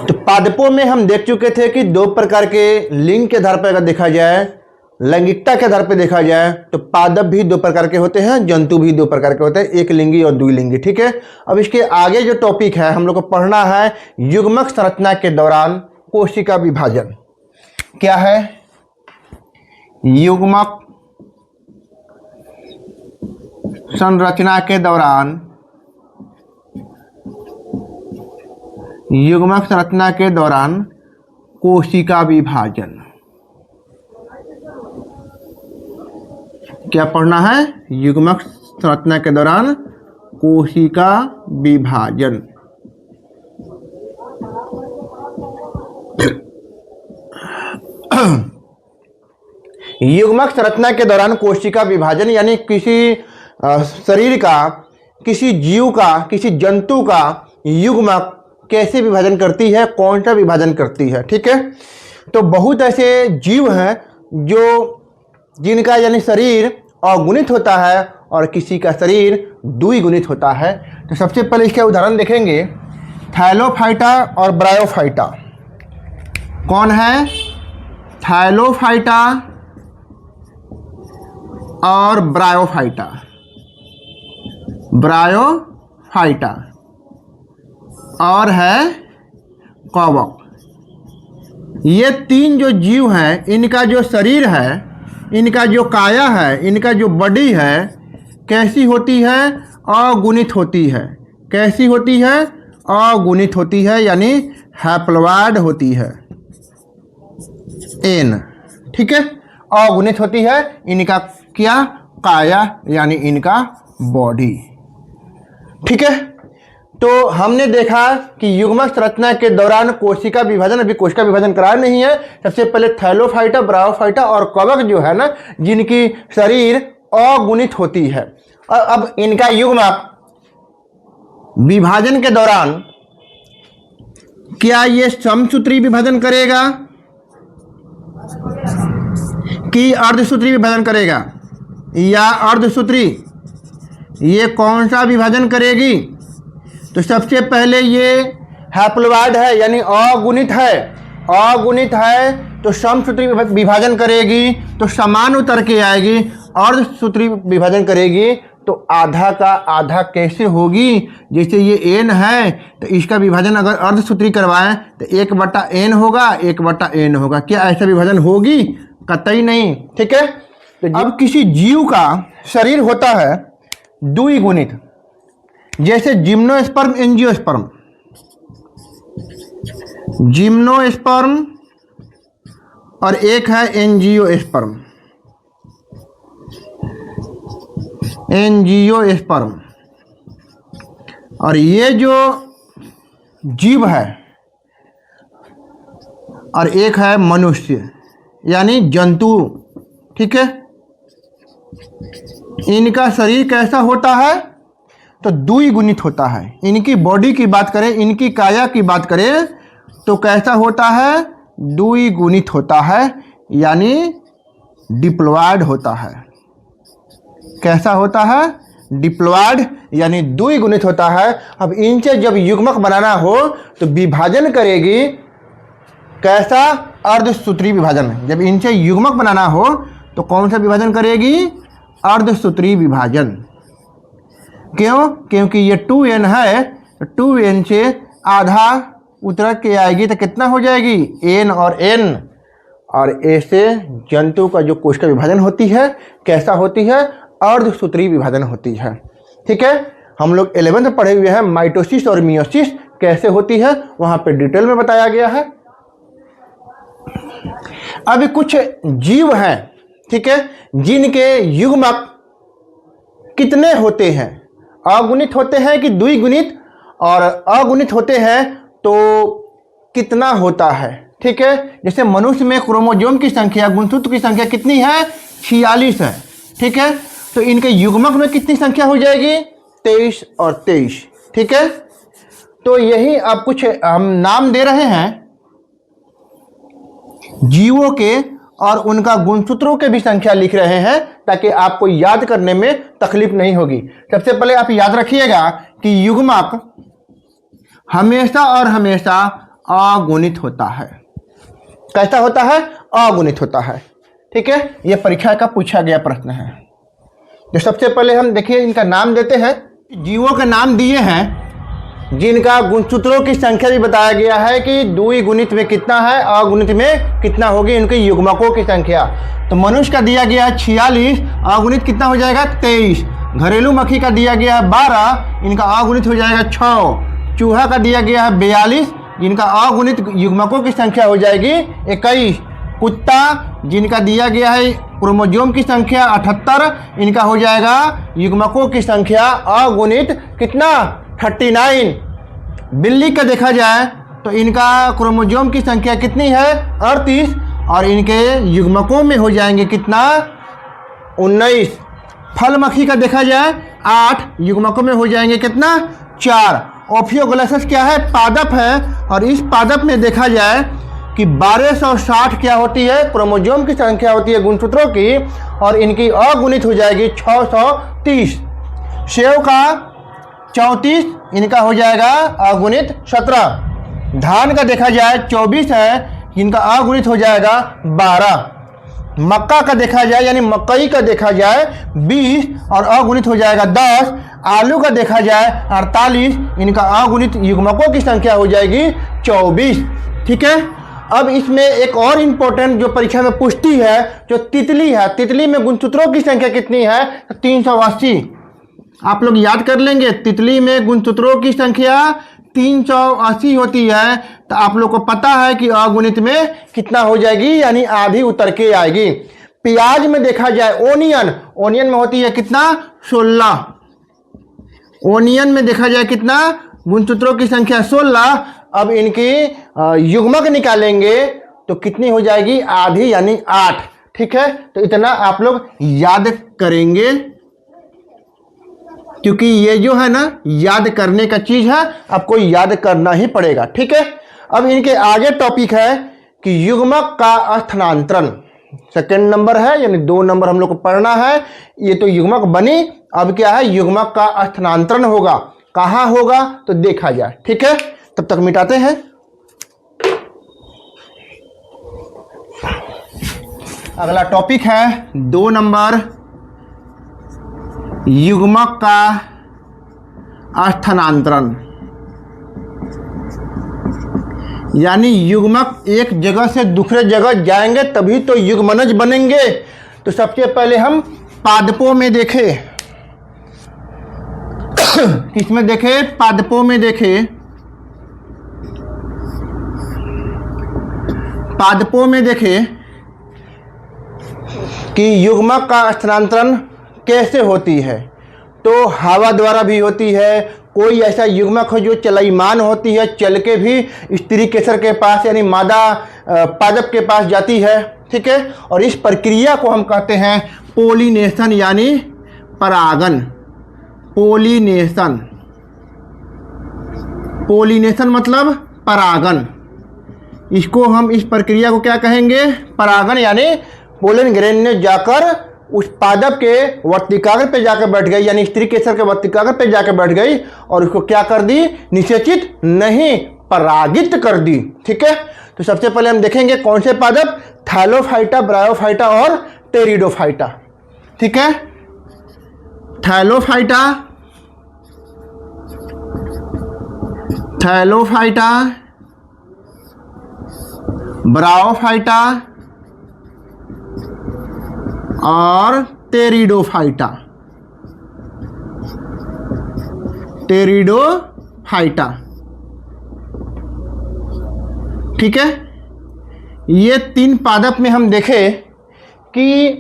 तो पादपों में हम देख चुके थे कि दो प्रकार के लिंग के आधार पर अगर देखा जाए, लैंगिकता के आधार पर देखा जाए तो पादप भी दो प्रकार के होते हैं, जंतु भी दो प्रकार के होते हैं, एक लिंगी और द्विलिंगी। ठीक है, अब इसके आगे जो टॉपिक है हम लोग को पढ़ना है युग्मक संरचना के दौरान कोशिका विभाजन। क्या है युग्मक संरचना के दौरान, युग्मक संरचना के दौरान कोशिका विभाजन। क्या पढ़ना है? युग्मक संरचना के दौरान कोशिका विभाजन। युग्मक संरचना के दौरान कोशिका विभाजन यानी किसी शरीर का, किसी जीव का, किसी जंतु का युग्मक कैसे विभाजन करती है, कौन सा विभाजन करती है। ठीक है, तो बहुत ऐसे जीव हैं जिनका यानी शरीर अगुणित होता है और किसी का शरीर द्विगुणित होता है। तो सबसे पहले इसके उदाहरण देखेंगे, थैलोफाइटा और ब्रायोफाइटा। कौन है? थैलोफाइटा और ब्रायोफाइटा। ब्रायोफाइटा और है कवक। ये तीन जो जीव हैं, इनका जो शरीर है, इनका जो काया है, इनका जो बॉडी है, कैसी होती है? अगुणित होती है। कैसी होती है? अगुणित होती है, यानी हैप्लॉइड होती है, एन। ठीक है, अगुणित होती है इनका क्या? काया यानी इनका बॉडी। ठीक है, तो हमने देखा कि युग्मक संरचना के दौरान कोशिका विभाजन, अभी कोशिका विभाजन कराया नहीं है। सबसे पहले थैलोफाइटा, ब्रायोफाइटा और कवक जो है ना, जिनकी शरीर अगुणित होती है। और अब इनका युग्मक विभाजन के दौरान क्या ये समसूत्री विभाजन करेगा कि अर्धसूत्री विभाजन करेगा या अर्धसूत्री? ये कौन सा विभाजन करेगी? तो सबसे पहले ये हैप्लॉइड है यानी अगुणित है। अगुणित है तो समसूत्री विभाजन करेगी तो समान उतर के आएगी। अर्धसूत्री विभाजन करेगी तो आधा का आधा कैसे होगी? जैसे ये एन है तो इसका विभाजन अगर अर्धसूत्री करवाएं तो 1/n होगा, 1/n होगा। क्या ऐसा विभाजन होगी? कतई नहीं। ठीक है, तो अब किसी जीव का शरीर होता है द्विगुणित, जैसे जिम्नोस्पर्म, एंजियोस्पर्म। जिम्नोस्पर्म और एक है एंजियोस्पर्म। एंजियोस्पर्म और ये जो जीव है और एक है मनुष्य यानी जंतु। ठीक है, इनका शरीर कैसा होता है? तो द्विगुणित होता है। इनकी बॉडी की बात करें, इनकी काया की बात करें तो कैसा होता है? द्विगुणित होता है यानी डिप्लॉयड होता है। कैसा होता है? डिप्लॉयड यानी द्विगुणित होता है। अब इनसे जब युग्मक बनाना हो तो विभाजन करेगी कैसा? अर्धसूत्री विभाजन। जब इनसे युग्मक बनाना हो तो कौन सा विभाजन करेगी? अर्धसूत्री विभाजन। क्यों? क्योंकि ये 2n है तो 2n से आधा उतर के आएगी तो कितना हो जाएगी? n और n। और a से जंतु का जो कोशिका विभाजन होती है कैसा होती है? अर्धसूत्री विभाजन होती है। ठीक है, हम लोग 11th में पढ़े हुए हैं माइटोसिस और मियोसिस कैसे होती है, वहां पे डिटेल में बताया गया है। अभी कुछ जीव हैं, ठीक है, जिनके युग्मक कितने होते हैं? अगुणित होते हैं कि द्विगुणित? और अगुणित होते हैं तो कितना होता है? ठीक है, जैसे मनुष्य में क्रोमोसोम की संख्या, गुणसूत्र की संख्या कितनी है? 46 है। ठीक है, तो इनके युग्मक में कितनी संख्या हो जाएगी? 23 और 23। ठीक है, तो यही अब कुछ हम नाम दे रहे हैं जीवों के और उनका गुणसूत्रों के भी संख्या लिख रहे हैं ताकि आपको याद करने में तकलीफ नहीं होगी। सबसे पहले आप याद रखिएगा कि युग्मक हमेशा और हमेशा अगुणित होता है। कैसा होता है? अगुणित होता है। ठीक है, ये परीक्षा का पूछा गया प्रश्न है। तो सबसे पहले हम देखिए इनका नाम देते हैं। जीवों के नाम दिए हैं जिनका गुणसूत्रों की संख्या भी बताया गया है कि द्विगुणित में कितना है, अगुणित में कितना होगी, इनके युग्मकों की संख्या। तो मनुष्य का दिया गया है 46, अगुणित कितना हो जाएगा 23। घरेलू मक्खी का दिया गया है 12, इनका अगुणित हो जाएगा 6। चूहा का दिया गया है 42, जिनका अगुणित युग्मकों की संख्या हो जाएगी 21। कुत्ता जिनका दिया गया है क्रोमोसोम की संख्या 78, इनका हो जाएगा युग्मकों की संख्या अगुणित कितना 39। बिल्ली का देखा जाए तो इनका क्रोमोसोम की संख्या कितनी है 38, और इनके युग्मकों में हो जाएंगे कितना 19। फल मक्खी का देखा जाए 8, युग्मकों में हो जाएंगे कितना 4। ओफियोग्लोसस क्या है? पादप है, और इस पादप में देखा जाए कि 1260 क्या होती है? क्रोमोसोम की संख्या होती है गुणसूत्रों की, और इनकी अगुणित हो जाएगी 630। सेव का 34, इनका हो जाएगा अगुणित 17। धान का देखा जाए 24 है, इनका अगुणित हो जाएगा 12। मक्का का देखा जाए यानी मकई का देखा जाए 20, और अगुणित हो जाएगा 10। आलू का देखा जाए 48, इनका अगुणित युग्मकों की संख्या हो जाएगी 24। ठीक है, अब इसमें एक और इम्पोर्टेंट जो परीक्षा में पूछती है, जो तितली है, तितली में गुणसूत्रों की संख्या कितनी है? 380। आप लोग याद कर लेंगे, तितली में गुणसूत्रों की संख्या 380 होती है। तो आप लोग को पता है कि अगुणित में कितना हो जाएगी, यानी आधी उतर के आएगी। प्याज में देखा जाए ओनियन, ओनियन में होती है कितना 16। ओनियन में देखा जाए कितना गुणसूत्रों की संख्या 16। अब इनकी युग्मक निकालेंगे तो कितनी हो जाएगी? आधी यानी 8। ठीक है, तो इतना आप लोग याद करेंगे, क्योंकि ये जो है ना याद करने का चीज है, आपको याद करना ही पड़ेगा। ठीक है, अब इनके आगे टॉपिक है कि युग्मक का स्थानांतरण। सेकंड नंबर है, यानी 2 नंबर हम लोग को पढ़ना है। ये तो युग्मक बनी, अब क्या है? युग्मक का स्थानांतरण होगा। कहाँ होगा तो देखा जाए। ठीक है, तब तक मिटाते हैं। अगला टॉपिक है 2 नंबर, युग्मक का स्थानांतरण। यानी युग्मक एक जगह से दूसरे जगह जाएंगे तभी तो युग्मनज बनेंगे। तो सबसे पहले हम पादपों में देखें। किसमें देखें? पादपों में देखें। पादपों में देखें कि युग्मक का स्थानांतरण कैसे होती है। तो हवा द्वारा भी होती है। कोई ऐसा युग्मक हो जो चलयमान होती है, चल के भी स्त्री केसर के पास यानी मादा पादप के पास जाती है। ठीक है, और इस प्रक्रिया को हम कहते हैं पोलिनेशन यानी परागन। पोलिनेशन, पोलिनेशन मतलब परागन। इसको हम, इस प्रक्रिया को क्या कहेंगे? परागन। यानी पोलन ग्रेन ने जाकर उस पादप के वर्तिकाग्र पे जाकर बैठ गई, यानी स्त्री केसर के वर्तिकाग्र पे जाकर बैठ गई, और उसको क्या कर दी? निषेचित नहीं, परागित कर दी। ठीक है, तो सबसे पहले हम देखेंगे कौन से पादप? थैलोफाइटा, ब्रायोफाइटा और टेरिडोफाइटा। ठीक है, थैलोफाइटा, थैलोफाइटा, ब्रायोफाइटा और टेरिडोफाइटा। टेरिडोफाइटा। ठीक है, ये 3 पादप में हम देखें कि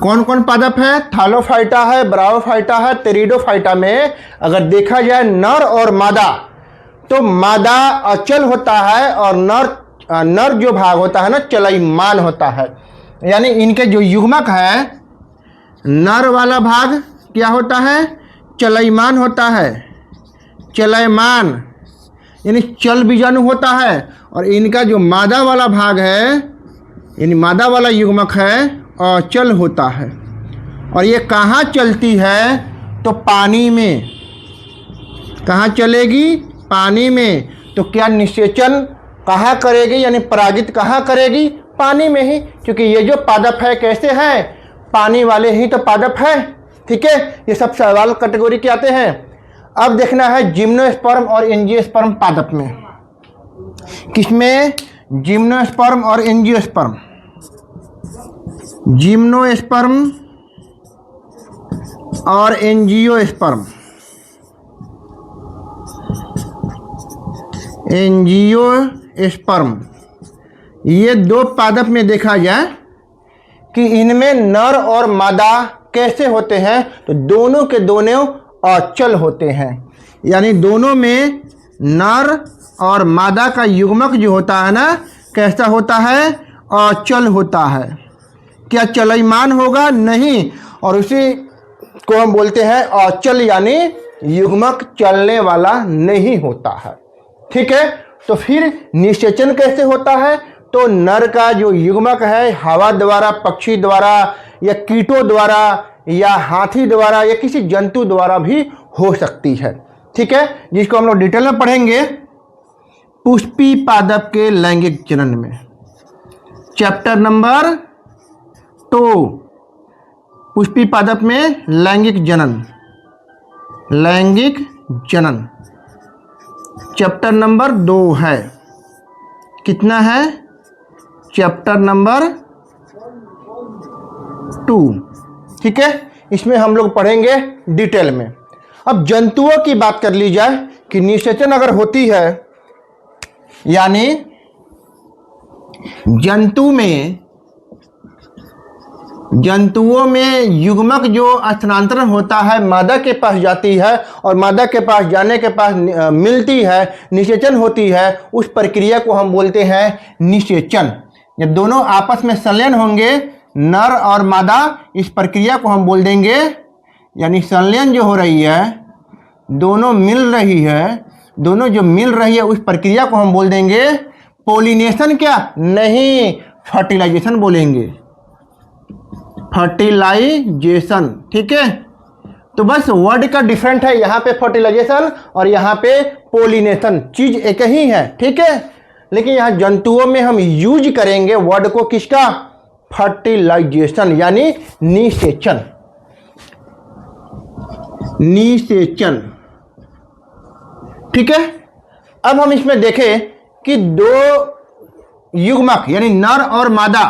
कौन कौन पादप है। थैलोफाइटा है, ब्रायोफाइटा है, टेरिडोफाइटा में अगर देखा जाए नर और मादा, तो मादा अचल होता है और नर जो भाग होता है ना चलयमान होता है। यानी इनके जो युग्मक है, नर वाला भाग क्या होता है? चलयमान होता है। चलयमान यानी चल बीजाणु होता है, और इनका जो मादा वाला भाग है, यानी मादा वाला युग्मक है, अचल होता है। और ये कहाँ चलती है? तो पानी में। कहाँ चलेगी? पानी में, तो क्या निषेचन कहाँ करेगी, यानी परागित कहाँ करेगी, पानी में ही, क्योंकि ये जो पादप है कैसे हैं, पानी वाले ही तो पादप है। ठीक है, ये सब सवाल कैटेगरी के आते हैं। अब देखना है जिम्नोस्पर्म और एंजियोस्पर्म पादप में, किसमें, जिम्नोस्पर्म और एंजियोस्पर्म। जिम्नोस्पर्म और एंजियोस्पर्म, एंजियोस्पर्म, ये दो पादप में देखा जाए कि इनमें नर और मादा कैसे होते हैं, तो दोनों के दोनों अचल होते हैं, यानी दोनों में नर और मादा का युग्मक जो होता है ना, कैसा होता है, अचल होता है। क्या चलयमान होगा, नहीं, और उसी को हम बोलते हैं अचल, यानी युग्मक चलने वाला नहीं होता है। ठीक है, तो फिर निषेचन कैसे होता है, तो नर का जो युग्मक है हवा द्वारा, पक्षी द्वारा, या कीटों द्वारा, या हाथी द्वारा, या किसी जंतु द्वारा भी हो सकती है। ठीक है, जिसको हम लोग डिटेल में पढ़ेंगे पुष्पी पादप के लैंगिक जनन में, चैप्टर नंबर 2, पुष्पी पादप में लैंगिक जनन, लैंगिक जनन चैप्टर नंबर 2 है। कितना है, चैप्टर नंबर 2। ठीक है, इसमें हम लोग पढ़ेंगे डिटेल में। अब जंतुओं की बात कर ली जाए कि निषेचन अगर होती है, यानी जंतुओं में युग्मक जो स्थानांतरण होता है मादा के पास जाती है और मादा के पास जाने के पास मिलती है, निषेचन होती है, उस प्रक्रिया को हम बोलते हैं निषेचन। जब दोनों आपस में संलयन होंगे नर और मादा, इस प्रक्रिया को हम बोल देंगे, यानी संलयन जो हो रही है, दोनों मिल रही है, दोनों जो मिल रही है उस प्रक्रिया को हम बोल देंगे पोलिनेशन। क्या नहीं, फर्टिलाइजेशन बोलेंगे, फर्टिलाइजेशन। ठीक है, तो बस वर्ड का डिफरेंट है, यहाँ पे फर्टिलाइजेशन और यहाँ पे पोलिनेशन, चीज एक ही है। ठीक है, लेकिन यहाँ जंतुओं में हम यूज करेंगे वर्ड को, किसका, फर्टिलाइजेशन, यानी निषेचन, निषेचन। ठीक है, अब हम इसमें देखें कि दो युग्मक यानी नर और मादा,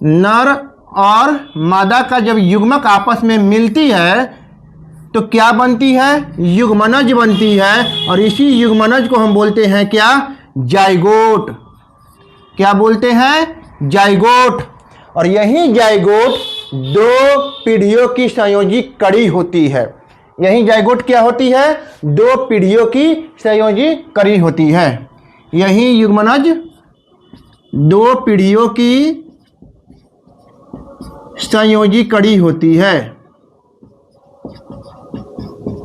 नर और मादा का जब युग्मक आपस में मिलती है तो क्या बनती है, युग्मनज बनती है, और इसी युग्मनज को हम बोलते हैं क्या, जाइगोट। क्या बोलते हैं, जाइगोट। और यही जाइगोट दो पीढ़ियों की संयोजी कड़ी होती है। यही जाइगोट क्या होती है, दो पीढ़ियों की संयोजी कड़ी होती है। यही युग्मनज दो पीढ़ियों की संयोजी कड़ी होती है।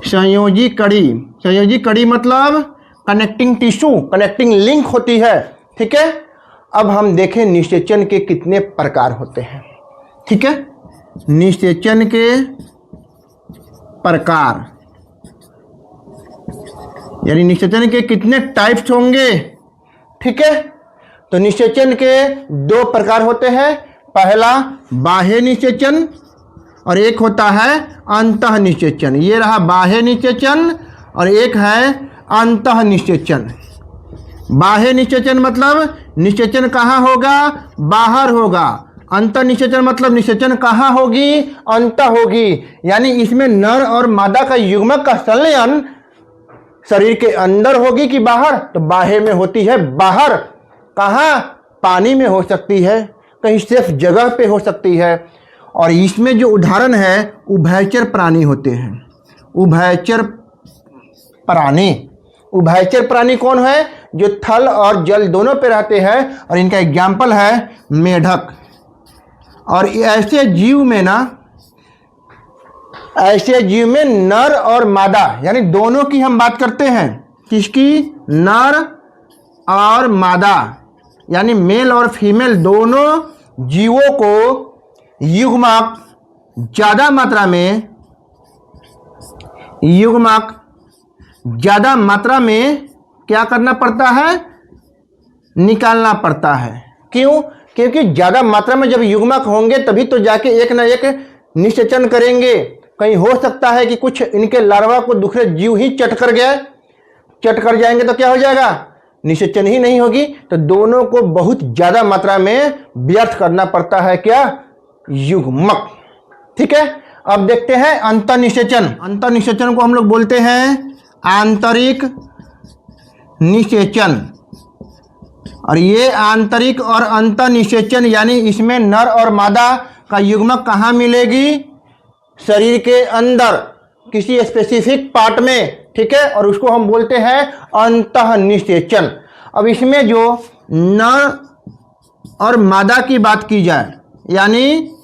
संयोजी कड़ी, संयोजी कड़ी मतलब कनेक्टिंग टिश्यू, कनेक्टिंग लिंक होती है। ठीक है, अब हम देखें निषेचन के कितने प्रकार होते हैं। ठीक है, निषेचन के प्रकार, यानी निषेचन के कितने टाइप्स होंगे। ठीक है, तो निषेचन के दो प्रकार होते हैं, पहला बाह्य निषेचन और एक होता है अंतः निषेचन। ये रहा बाह्य निषेचन और एक है अंतः निषेचन। बाह्य निषेचन मतलब निषेचन कहाँ होगा, बाहर होगा। अंतः निषेचन मतलब निषेचन कहाँ होगी, अंतः होगी, यानी इसमें नर और मादा का युग्मक का संलयन शरीर के अंदर होगी कि बाहर, तो बाह्य में होती है, बाहर। कहाँ, पानी में हो सकती है, कहीं सेफ जगह पे हो सकती है। और इसमें जो उदाहरण है उभयचर प्राणी होते हैं। उभयचर प्राणी, उभयचर प्राणी कौन है, जो थल और जल दोनों पे रहते हैं, और इनका एग्जाम्पल है मेढक। और ऐसे जीव में ना, ऐसे जीव में नर और मादा यानी दोनों की हम बात करते हैं। किसकी, नर और मादा, यानी मेल और फीमेल दोनों जीवों को युग्मक ज़्यादा मात्रा में, युग्मक ज़्यादा मात्रा में क्या करना पड़ता है, निकालना पड़ता है। क्यों? क्योंकि ज़्यादा मात्रा में जब युग्मक होंगे तभी तो जाके एक ना एक निषेचन करेंगे। कहीं हो सकता है कि कुछ इनके लार्वा को दूसरे जीव ही चट कर गया, चट कर जाएंगे तो क्या हो जाएगा, निषेचन ही नहीं होगी। तो दोनों को बहुत ज़्यादा मात्रा में व्यर्थ करना पड़ता है, क्या, युग्मक। ठीक है, अब देखते हैं अंतःनिषेचन। अंतःनिषेचन को हम लोग बोलते हैं आंतरिक निषेचन। और ये आंतरिक और अंतःनिषेचन यानी इसमें नर और मादा का युग्मक कहाँ मिलेगी, शरीर के अंदर किसी स्पेसिफिक पार्ट में। ठीक है, और उसको हम बोलते हैं अंतःनिषेचन। अब इसमें जो नर और मादा की बात की जाए यानी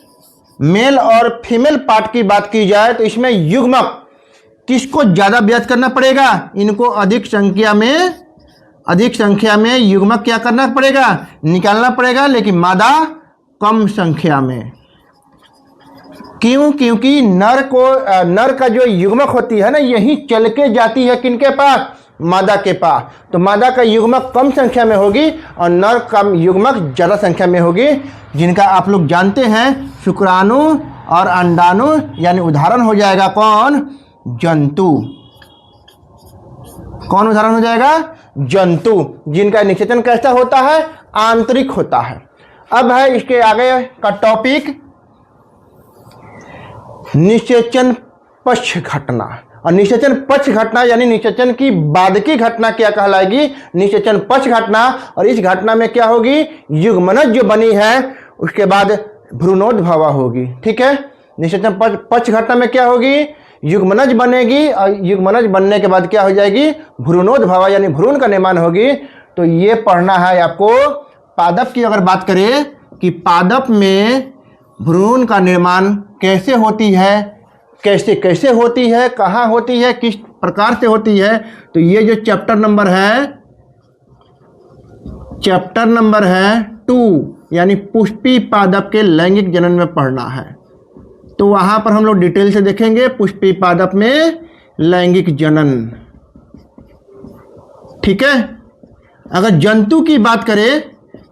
मेल और फीमेल पार्ट की बात की जाए तो इसमें युग्मक किसको ज़्यादा व्यर्थ करना पड़ेगा, इनको अधिक संख्या में युग्मक क्या करना पड़ेगा, निकालना पड़ेगा, लेकिन मादा कम संख्या में। क्यों? क्योंकि नर का जो युग्मक होती है ना, यही चल के जाती है किनके पास, मादा के पास। तो मादा का युग्मक कम संख्या में होगी और नर का युग्मक ज़्यादा संख्या में होगी, जिनका आप लोग जानते हैं शुक्राणु और अंडाणु, यानी उदाहरण हो जाएगा कौन, जंतु। कौन उदाहरण हो जाएगा, जंतु, जिनका निषेचन कैसा होता है, आंतरिक होता है। अब है इसके आगे का टॉपिक निषेचन पक्ष घटना। और निषेचन पक्ष घटना यानी निषेचन की बाद की घटना क्या कहलाएगी, निषेचन पक्ष घटना। और इस घटना में क्या होगी, युग्मनज जो बनी है उसके बाद भ्रूणोद्भवा होगी। ठीक है, निषेचन पक्ष घटना में क्या होगी, युग्मनज बनेगी और युग्मनज बनने के बाद क्या हो जाएगी, भ्रूणोद्भवा यानी भ्रूण का निर्माण होगी। तो ये पढ़ना है आपको। पादप की अगर बात करें कि पादप में भ्रूण का निर्माण कैसे होती है, कैसे होती है, कहाँ होती है, किस प्रकार से होती है, तो ये जो चैप्टर नंबर है 2 यानी पुष्पी पादप के लैंगिक जनन में पढ़ना है। तो वहाँ पर हम लोग डिटेल से देखेंगे पुष्पी पादप में लैंगिक जनन। ठीक है, अगर जंतु की बात करें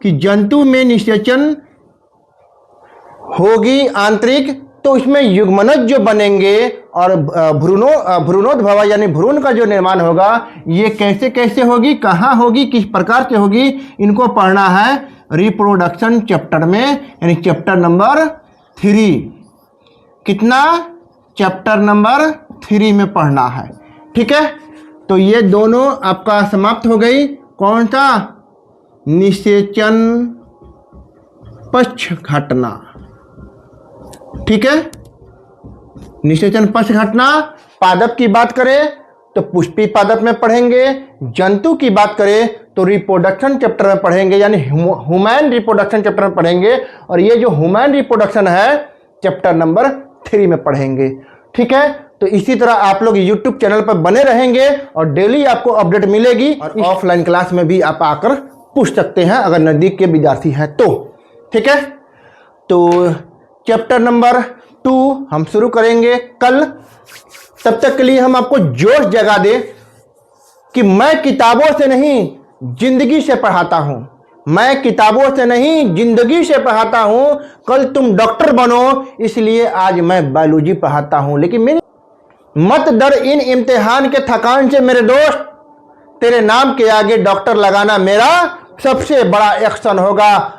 कि जंतु में निषेचन होगी आंतरिक, तो इसमें युग्मनज जो बनेंगे और भ्रूणोद्भवा यानी भ्रूण का जो निर्माण होगा, ये कैसे होगी, कहाँ होगी, किस प्रकार से होगी, इनको पढ़ना है रिप्रोडक्शन चैप्टर में, यानी चैप्टर नंबर 3। कितना, चैप्टर नंबर 3 में पढ़ना है। ठीक है, तो ये दोनों आपका समाप्त हो गई। कौन सा, निषेचन पक्ष घटना। ठीक है, निषेचन पक्ष घटना। पादप की बात करें तो पुष्पी पादप में पढ़ेंगे, जंतु की बात करें तो रिप्रोडक्शन चैप्टर में पढ़ेंगे, यानी ह्यूमन रिप्रोडक्शन चैप्टर में पढ़ेंगे। और ये जो ह्यूमन रिप्रोडक्शन है चैप्टर नंबर 3 में पढ़ेंगे। ठीक है, तो इसी तरह आप लोग यूट्यूब चैनल पर बने रहेंगे और डेली आपको अपडेट मिलेगी। और ऑफलाइन क्लास में भी आप आकर पूछ सकते हैं अगर नज़दीक के विद्यार्थी हैं तो। ठीक है, तो चैप्टर नंबर 2 हम शुरू करेंगे कल। तब तक के लिए हम आपको जोश जगा दे कि मैं किताबों से नहीं जिंदगी से पढ़ाता हूं, मैं किताबों से नहीं जिंदगी से पढ़ाता हूं। कल तुम डॉक्टर बनो, इसलिए आज मैं बायोलॉजी पढ़ाता हूं। लेकिन मेरी मत डर इन इम्तिहान के थकान से मेरे दोस्त, तेरे नाम के आगे डॉक्टर लगाना मेरा सबसे बड़ा एक्शन होगा।